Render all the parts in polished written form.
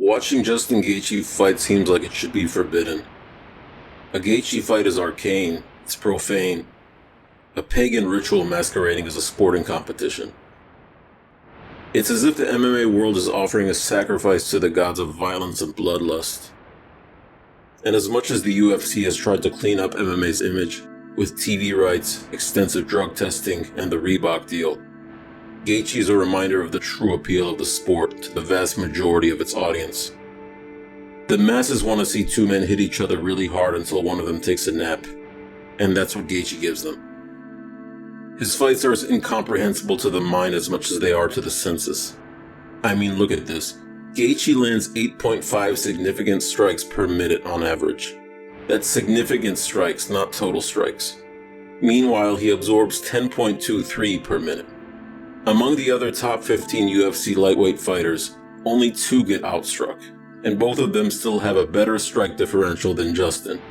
Watching Justin Gaethje fight seems like it should be forbidden. A Gaethje fight is arcane, it's profane, a pagan ritual masquerading as a sporting competition. It's as if the MMA world is offering a sacrifice to the gods of violence and bloodlust. And as much as the UFC has tried to clean up MMA's image, with TV rights, extensive drug testing, and the Reebok deal, Gaethje is a reminder of the true appeal of the sport to the vast majority of its audience. The masses want to see two men hit each other really hard until one of them takes a nap, and that's what Gaethje gives them. His fights are as incomprehensible to the mind as much as they are to the senses. I mean, look at this. Gaethje lands 8.5 significant strikes per minute on average. That's significant strikes, not total strikes. Meanwhile, he absorbs 10.23 per minute. Among the other top 15 UFC lightweight fighters, only 2 get outstruck, and both of them still have a better strike differential than Justin.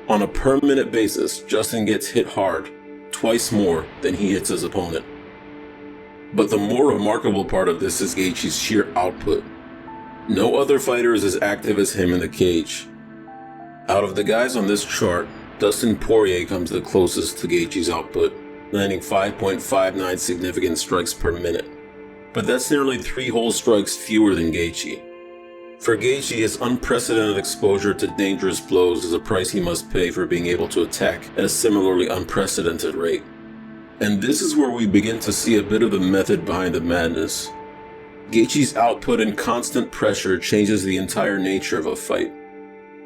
On a per-minute basis, Justin gets hit hard, twice more than he hits his opponent. But the more remarkable part of this is Gaethje's sheer output. No other fighter is as active as him in the cage. Out of the guys on this chart, Dustin Poirier comes the closest to Gaethje's output, landing 5.59 significant strikes per minute. But that's nearly 3 whole strikes fewer than Gaethje. For Gaethje, his unprecedented exposure to dangerous blows is a price he must pay for being able to attack at a similarly unprecedented rate. And this is where we begin to see a bit of the method behind the madness. Gaethje's output and constant pressure changes the entire nature of a fight.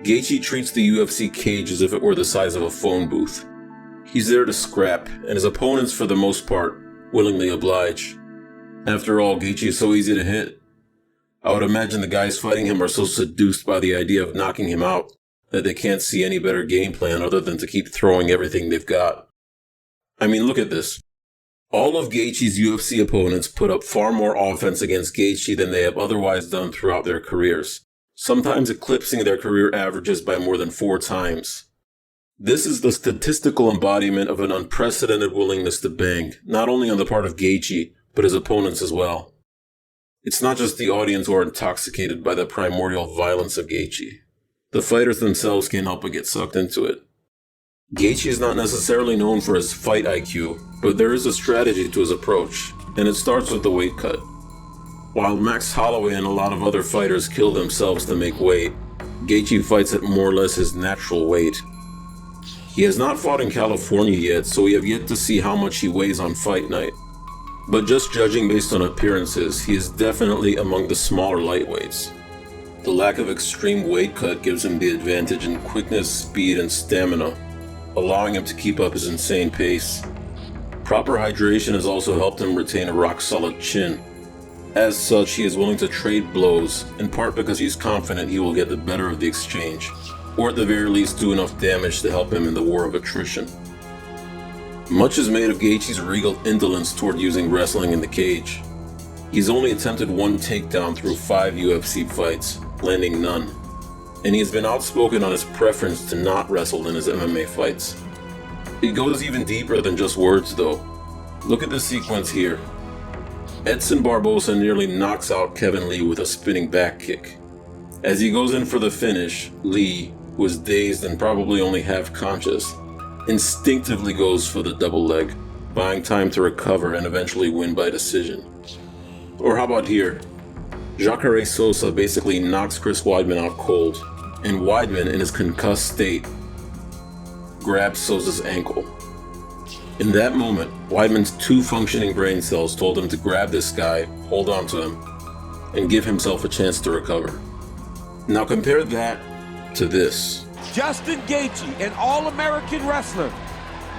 Gaethje treats the UFC cage as if it were the size of a phone booth. He's there to scrap, and his opponents, for the most part, willingly oblige. After all, Gaethje is so easy to hit. I would imagine the guys fighting him are so seduced by the idea of knocking him out that they can't see any better game plan other than to keep throwing everything they've got. I mean, look at this. All of Gaethje's UFC opponents put up far more offense against Gaethje than they have otherwise done throughout their careers, sometimes eclipsing their career averages by more than 4 times. This is the statistical embodiment of an unprecedented willingness to bang, not only on the part of Gaethje, but his opponents as well. It's not just the audience who are intoxicated by the primordial violence of Gaethje. The fighters themselves can't help but get sucked into it. Gaethje is not necessarily known for his fight IQ, but there is a strategy to his approach, and it starts with the weight cut. While Max Holloway and a lot of other fighters kill themselves to make weight, Gaethje fights at more or less his natural weight. He has not fought in California yet, so we have yet to see how much he weighs on fight night. But just judging based on appearances, he is definitely among the smaller lightweights. The lack of extreme weight cut gives him the advantage in quickness, speed, and stamina, allowing him to keep up his insane pace. Proper hydration has also helped him retain a rock-solid chin. As such, he is willing to trade blows, in part because he's confident he will get the better of the exchange, or at the very least do enough damage to help him in the war of attrition. Much is made of Gaethje's regal indolence toward using wrestling in the cage. He's only attempted 1 takedown through 5 UFC fights, landing none, and he has been outspoken on his preference to not wrestle in his MMA fights. It goes even deeper than just words though. Look at this sequence here. Edson Barbosa nearly knocks out Kevin Lee with a spinning back kick. As he goes in for the finish, Lee, who is dazed and probably only half conscious, instinctively goes for the double leg, buying time to recover and eventually win by decision. Or how about here? Jacare Souza basically knocks Chris Weidman out cold, and Weidman, in his concussed state, grabs Souza's ankle. In that moment, Weidman's 2 functioning brain cells told him to grab this guy, hold on to him, and give himself a chance to recover. Now compare that to this. Justin Gaethje, an All-American wrestler,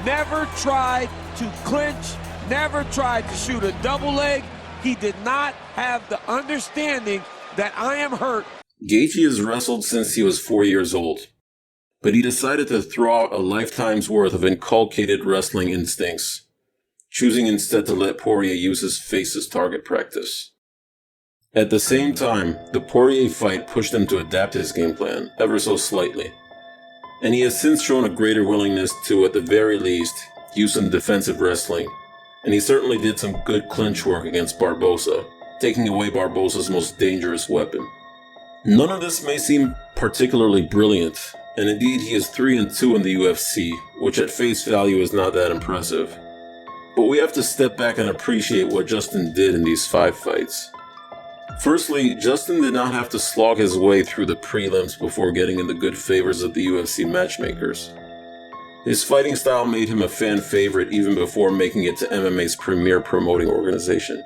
never tried to clinch, never tried to shoot a double leg. He did not have the understanding that I am hurt. Gaethje has wrestled since he was 4 years old, but he decided to throw out a lifetime's worth of inculcated wrestling instincts, choosing instead to let Poirier use his face as target practice. At the same time, the Poirier fight pushed him to adapt his game plan, ever so slightly. And he has since shown a greater willingness to, at the very least, use some defensive wrestling. And he certainly did some good clinch work against Barbosa, taking away Barbosa's most dangerous weapon. None of this may seem particularly brilliant, and indeed he is 3-2 in the UFC, which at face value is not that impressive. But we have to step back and appreciate what Justin did in these 5 fights. Firstly, Justin did not have to slog his way through the prelims before getting in the good favors of the UFC matchmakers. His fighting style made him a fan favorite even before making it to MMA's premier promoting organization,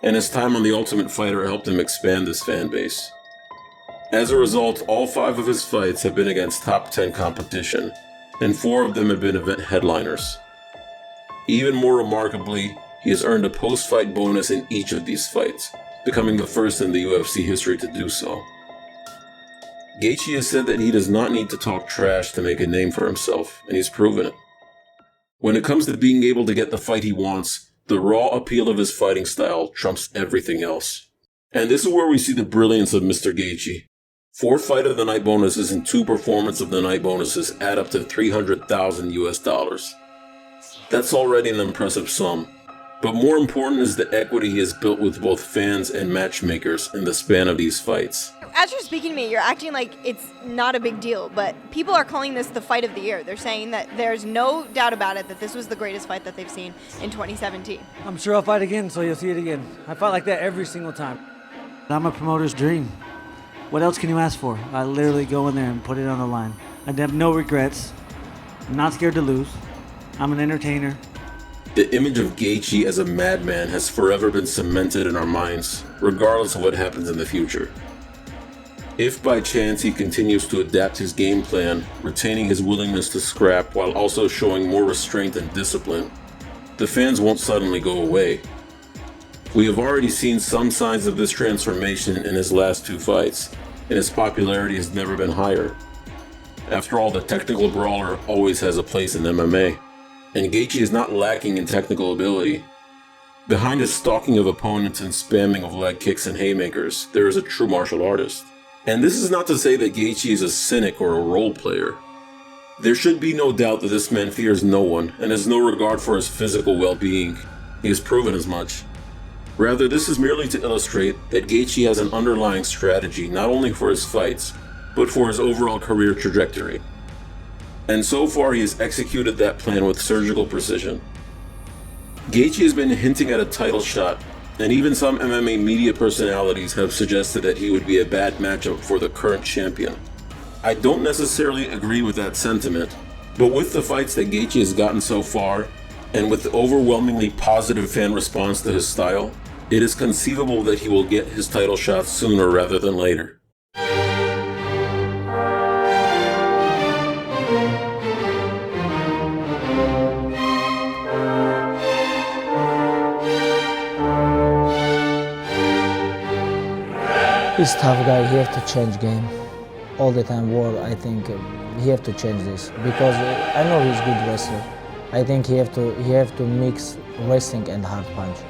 and his time on The Ultimate Fighter helped him expand this fan base. As a result, all 5 of his fights have been against top 10 competition, and 4 of them have been event headliners. Even more remarkably, he has earned a post-fight bonus in each of these fights, becoming the first in the UFC history to do so. Gaethje has said that he does not need to talk trash to make a name for himself, and he's proven it. When it comes to being able to get the fight he wants, the raw appeal of his fighting style trumps everything else. And this is where we see the brilliance of Mr. Gaethje. 4 Fight of the Night bonuses and 2 Performance of the Night bonuses add up to $300,000 US. That's already an impressive sum, but more important is the equity he has built with both fans and matchmakers in the span of these fights. As you're speaking to me, you're acting like it's not a big deal, but people are calling this the fight of the year. They're saying that there's no doubt about it that this was the greatest fight that they've seen in 2017. I'm sure I'll fight again, so you'll see it again. I fight like that every single time. I'm a promoter's dream. What else can you ask for? I literally go in there and put it on the line. I have no regrets. I'm not scared to lose. I'm an entertainer. The image of Gaethje as a madman has forever been cemented in our minds, regardless of what happens in the future. If by chance he continues to adapt his game plan, retaining his willingness to scrap while also showing more restraint and discipline, the fans won't suddenly go away. We have already seen some signs of this transformation in his last 2 fights, and his popularity has never been higher. After all, the technical brawler always has a place in MMA. And Gaethje is not lacking in technical ability. Behind his stalking of opponents and spamming of leg kicks and haymakers, there is a true martial artist. And this is not to say that Gaethje is a cynic or a role player. There should be no doubt that this man fears no one and has no regard for his physical well-being. He has proven as much. Rather, this is merely to illustrate that Gaethje has an underlying strategy not only for his fights, but for his overall career trajectory. And so far he has executed that plan with surgical precision. Gaethje has been hinting at a title shot, and even some MMA media personalities have suggested that he would be a bad matchup for the current champion. I don't necessarily agree with that sentiment, but with the fights that Gaethje has gotten so far, and with the overwhelmingly positive fan response to his style, it is conceivable that he will get his title shot sooner rather than later. He's a tough guy. He have to change game all the time. War, I think he have to change this because I know he's good wrestler. I think he have to mix wrestling and hard punch.